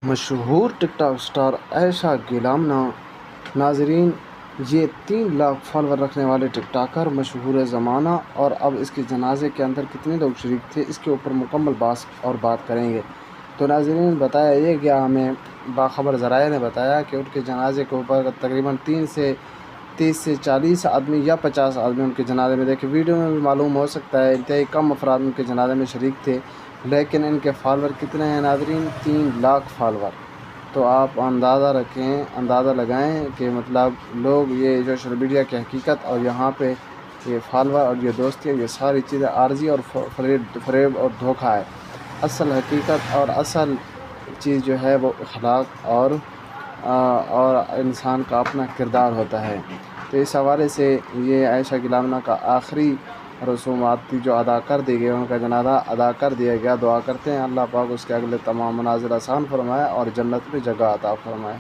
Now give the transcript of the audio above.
مشہور ٹک talk star عائشہ گیلامنہ۔ ناظرین، یہ 3 لاکھ فالوور رکھنے والے ٹک ٹاکر مشہور زمانہ، اور اب اس کے جنازے کے اندر کتنے لوگ شریک تھے اس کے اوپر مکمل بات کریں گے۔ تو ناظرین، بتایا یہ گیا، ہمیں باخبر ذرائع نے بتایا کہ ان کے جنازے کے اوپر تقریباً 30 سے 40 آدمی یا 50 آدمی ان کے جنازے میں، دیکھیں ویڈیو میں بھی معلوم ہو سکتا ہے انتہائی کم افراد ان کے جنازے میں شریک تھے، لیکن ان کے فالوور کتنے ہیں ناظرین؟ 3 لاکھ فالوور۔ تو آپ اندازہ لگائیں کہ مطلب لوگ یہ سوشل میڈیا کی حقیقت اور یہاں پہ یہ فالوور اور یہ دوستی یہ ساری چیزیں عارضی اور فریب اور دھوکہ ہے۔ اصل حقیقت اور اصل چیز جو ہے وہ اخلاق اور انسان کا اپنا کردار ہوتا ہے۔ تو اس حوالے سے یہ عائشہ گیلامنہ کا آخری رسومات تھی جو ادا کر دی گئی، ان کا جنازہ ادا کر دیا گیا۔ دعا کرتے ہیں اللہ پاک اس کے اگلے تمام منازل آسان فرمائے اور جنت میں جگہ عطا فرمائے۔